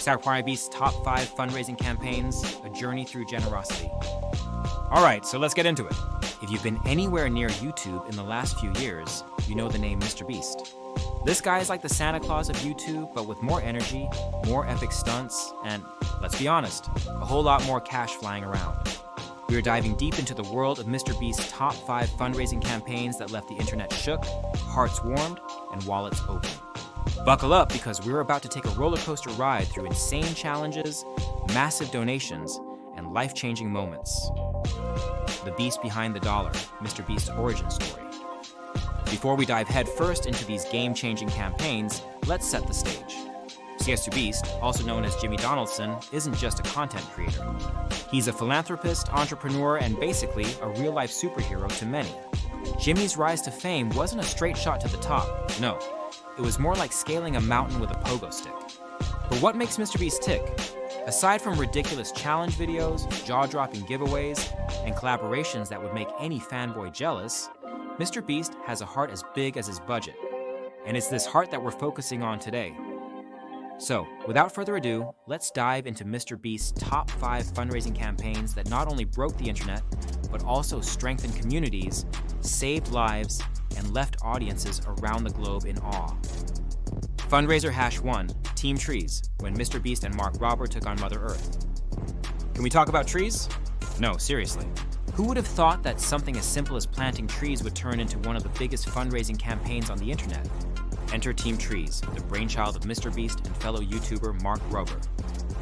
Check out MrBeast's top 5 fundraising campaigns, a journey through generosity. Alright, so let's get into it. If you've been anywhere near YouTube in the last few years, you know the name MrBeast. This guy is like the Santa Claus of YouTube, but with more energy, more epic stunts, and, let's be honest, a whole lot more cash flying around. We are diving deep into the world of MrBeast's top 5 fundraising campaigns that left the internet shook, hearts warmed, and wallets open. Buckle up, because we're about to take a roller coaster ride through insane challenges, massive donations, and life-changing moments. The beast behind the dollar, MrBeast's origin story. Before we dive headfirst into these game-changing campaigns, let's set the stage. MrBeast, also known as Jimmy Donaldson, isn't just a content creator. He's a philanthropist, entrepreneur, and basically a real-life superhero to many. Jimmy's rise to fame wasn't a straight shot to the top, no. It was more like scaling a mountain with a pogo stick. But what makes MrBeast tick? Aside from ridiculous challenge videos, jaw-dropping giveaways, and collaborations that would make any fanboy jealous, MrBeast has a heart as big as his budget. And it's this heart that we're focusing on today. So, without further ado, let's dive into MrBeast's top 5 fundraising campaigns that not only broke the internet, but also strengthened communities, saved lives, and left audiences around the globe in awe. Fundraiser #1, Team Trees, when MrBeast and Mark Rober took on Mother Earth. Can we talk about trees? No, seriously. Who would have thought that something as simple as planting trees would turn into one of the biggest fundraising campaigns on the internet? Enter Team Trees, the brainchild of MrBeast and fellow YouTuber Mark Rober.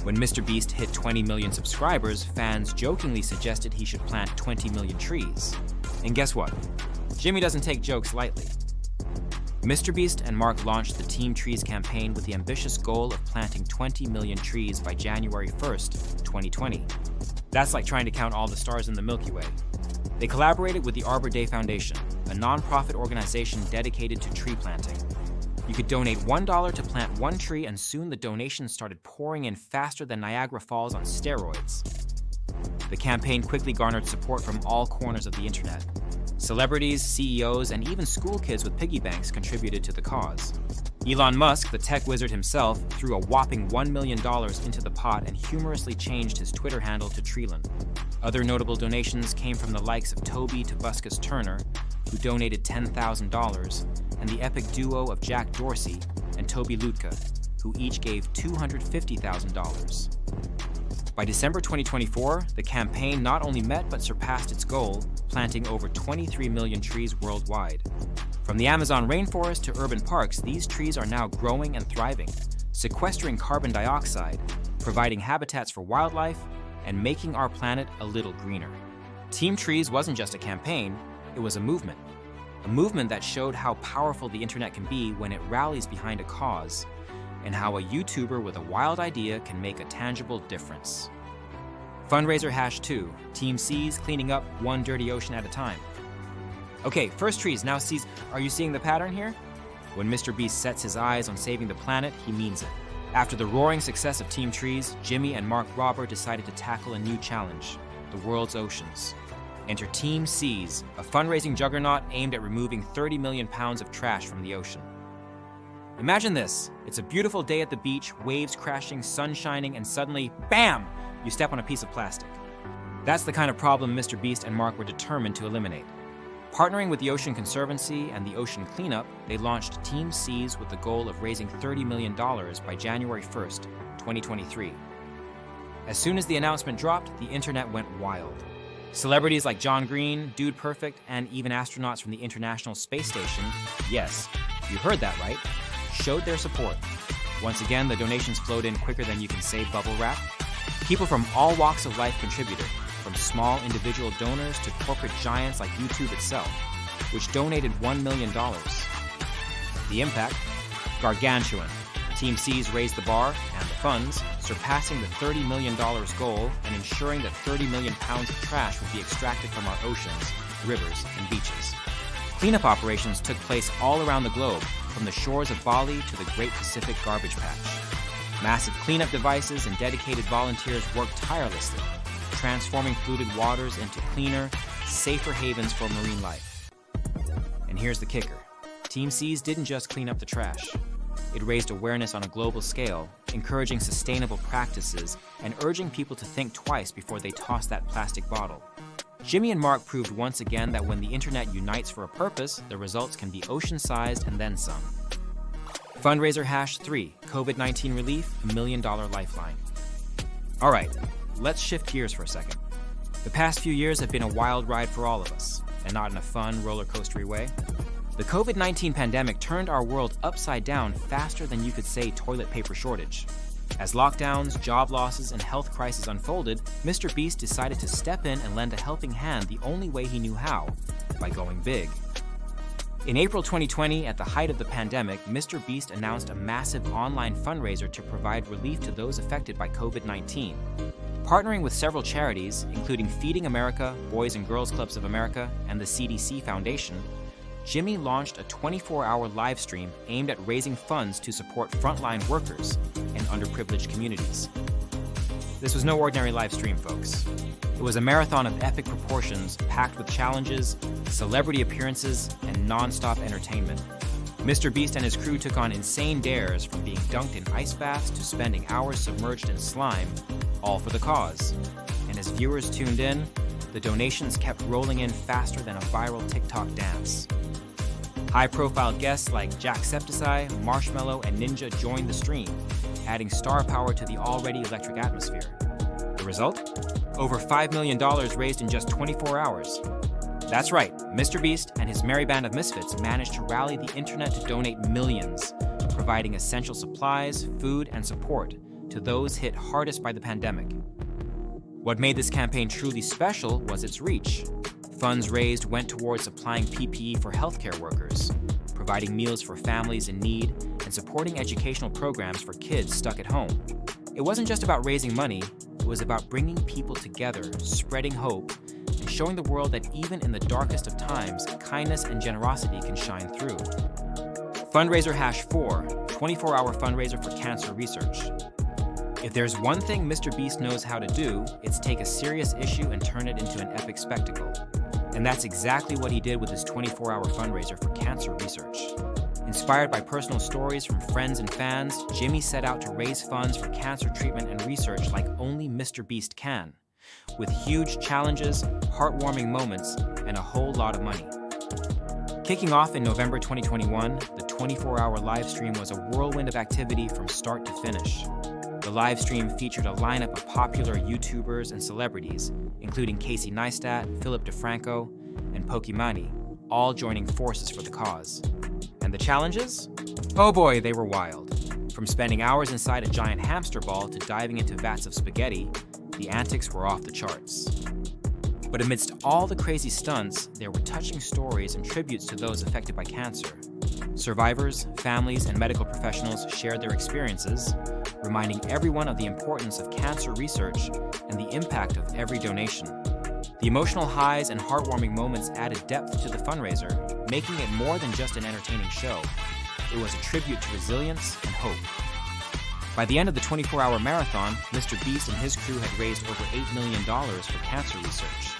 When MrBeast hit 20 million subscribers, fans jokingly suggested he should plant 20 million trees. And guess what? Jimmy doesn't take jokes lightly. MrBeast and Mark launched the Team Trees campaign with the ambitious goal of planting 20 million trees by January 1st, 2020. That's like trying to count all the stars in the Milky Way. They collaborated with the Arbor Day Foundation, a non-profit organization dedicated to tree planting. You could donate $1 to plant one tree, and soon the donations started pouring in faster than Niagara Falls on steroids. The campaign quickly garnered support from all corners of the internet. Celebrities, CEOs, and even school kids with piggy banks contributed to the cause. Elon Musk, the tech wizard himself, threw a whopping $1 million into the pot and humorously changed his Twitter handle to Treelin. Other notable donations came from the likes of Toby Tobuscus Turner, who donated $10,000, and the epic duo of Jack Dorsey and Toby Lutka, who each gave $250,000. By December 2024, the campaign not only met but surpassed its goal, planting over 23 million trees worldwide. From the Amazon rainforest to urban parks, these trees are now growing and thriving, sequestering carbon dioxide, providing habitats for wildlife, and making our planet a little greener. Team Trees wasn't just a campaign, it was a movement. A movement that showed how powerful the internet can be when it rallies behind a cause, and how a YouTuber with a wild idea can make a tangible difference. Fundraiser #2, Team Seas cleaning up one dirty ocean at a time. Okay, first trees, now seas. Are you seeing the pattern here? When MrBeast sets his eyes on saving the planet, he means it. After the roaring success of Team Trees, Jimmy and Mark Rober decided to tackle a new challenge, the world's oceans. Enter Team Seas, a fundraising juggernaut aimed at removing 30 million pounds of trash from the ocean. Imagine this. It's a beautiful day at the beach, waves crashing, sun shining, and suddenly, BAM! You step on a piece of plastic. That's the kind of problem MrBeast and Mark were determined to eliminate. Partnering with the Ocean Conservancy and the Ocean Cleanup, they launched Team Seas with the goal of raising $30 million by January 1st, 2023. As soon as the announcement dropped, the internet went wild. Celebrities like John Green, Dude Perfect, and even astronauts from the International Space Station, yes, you heard that right, showed their support. Once again, the donations flowed in quicker than you can say bubble wrap. People from all walks of life contributed, from small individual donors to corporate giants like YouTube itself, which donated $1 million. The impact? Gargantuan. Team Seas raised the bar and the funds, surpassing the $30 million goal and ensuring that 30 million pounds of trash would be extracted from our oceans, rivers, and beaches. Cleanup operations took place all around the globe, from the shores of Bali to the Great Pacific Garbage Patch. Massive cleanup devices and dedicated volunteers worked tirelessly, transforming polluted waters into cleaner, safer havens for marine life. And here's the kicker. Team Seas didn't just clean up the trash. It raised awareness on a global scale, encouraging sustainable practices and urging people to think twice before they toss that plastic bottle. Jimmy and Mark proved once again that when the internet unites for a purpose, the results can be ocean-sized and then some. Fundraiser #3, COVID-19 relief, $1 million lifeline. All right, let's shift gears for a second. The past few years have been a wild ride for all of us, and not in a fun, roller coastery way. The COVID-19 pandemic turned our world upside down faster than you could say toilet paper shortage. As lockdowns, job losses, and health crises unfolded, MrBeast decided to step in and lend a helping hand the only way he knew how, by going big. In April 2020, at the height of the pandemic, MrBeast announced a massive online fundraiser to provide relief to those affected by COVID-19. Partnering with several charities, including Feeding America, Boys and Girls Clubs of America, and the CDC Foundation, Jimmy launched a 24-hour live stream aimed at raising funds to support frontline workers and underprivileged communities. This was no ordinary live stream, folks. It was a marathon of epic proportions, packed with challenges, celebrity appearances, and non-stop entertainment. MrBeast and his crew took on insane dares, from being dunked in ice baths to spending hours submerged in slime, all for the cause. And as viewers tuned in, the donations kept rolling in faster than a viral TikTok dance. High-profile guests like Jacksepticeye, Marshmello, and Ninja joined the stream, adding star power to the already electric atmosphere. The result? Over $5 million raised in just 24 hours. That's right, MrBeast and his merry band of misfits managed to rally the internet to donate millions, providing essential supplies, food, and support to those hit hardest by the pandemic. What made this campaign truly special was its reach. Funds raised went towards supplying PPE for healthcare workers, providing meals for families in need, and supporting educational programs for kids stuck at home. It wasn't just about raising money, it was about bringing people together, spreading hope, and showing the world that even in the darkest of times, kindness and generosity can shine through. Fundraiser #4, 24-hour fundraiser for cancer research. If there's one thing MrBeast knows how to do, it's take a serious issue and turn it into an epic spectacle. And that's exactly what he did with his 24-hour fundraiser for cancer research. Inspired by personal stories from friends and fans, Jimmy set out to raise funds for cancer treatment and research like only MrBeast can, with huge challenges, heartwarming moments, and a whole lot of money. Kicking off in November 2021, the 24-hour live stream was a whirlwind of activity from start to finish. The live stream featured a lineup of popular YouTubers and celebrities, including Casey Neistat, Philip DeFranco, and Pokimane, all joining forces for the cause. And the challenges? Oh boy, they were wild. From spending hours inside a giant hamster ball to diving into vats of spaghetti, the antics were off the charts. But amidst all the crazy stunts, there were touching stories and tributes to those affected by cancer. Survivors, families, and medical professionals shared their experiences, reminding everyone of the importance of cancer research and the impact of every donation. The emotional highs and heartwarming moments added depth to the fundraiser, making it more than just an entertaining show. It was a tribute to resilience and hope. By the end of the 24-hour marathon, MrBeast and his crew had raised over $8 million for cancer research.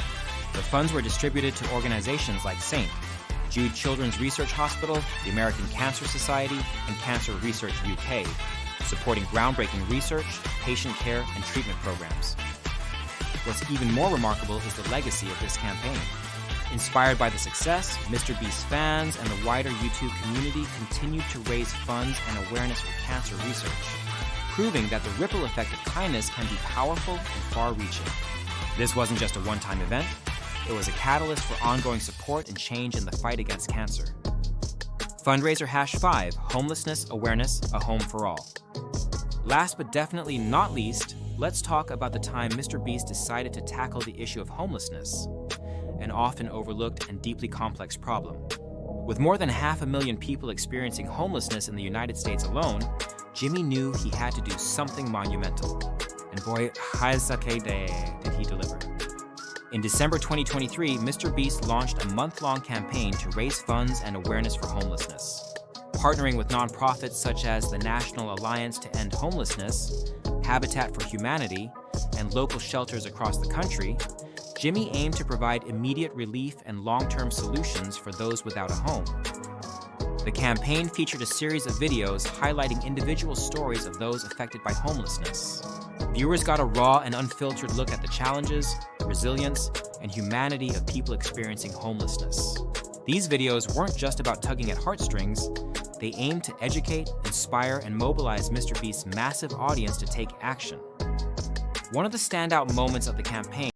The funds were distributed to organizations like St. Jude Children's Research Hospital, the American Cancer Society, and Cancer Research UK, supporting groundbreaking research, patient care, and treatment programs. What's even more remarkable is the legacy of this campaign. Inspired by the success, MrBeast's fans and the wider YouTube community continued to raise funds and awareness for cancer research, proving that the ripple effect of kindness can be powerful and far-reaching. This wasn't just a one-time event, it was a catalyst for ongoing support and change in the fight against cancer. Fundraiser #5, Homelessness Awareness, a Home for All. Last but definitely not least, let's talk about the time MrBeast decided to tackle the issue of homelessness, an often overlooked and deeply complex problem. With more than 500,000 people experiencing homelessness in the United States alone, Jimmy knew he had to do something monumental. And boy, did he deliver. In December 2023, MrBeast launched a month-long campaign to raise funds and awareness for homelessness. Partnering with nonprofits such as the National Alliance to End Homelessness, Habitat for Humanity, and local shelters across the country, Jimmy aimed to provide immediate relief and long-term solutions for those without a home. The campaign featured a series of videos highlighting individual stories of those affected by homelessness. Viewers got a raw and unfiltered look at the challenges, resilience, and humanity of people experiencing homelessness. These videos weren't just about tugging at heartstrings, they aimed to educate, inspire, and mobilize MrBeast's massive audience to take action. One of the standout moments of the campaign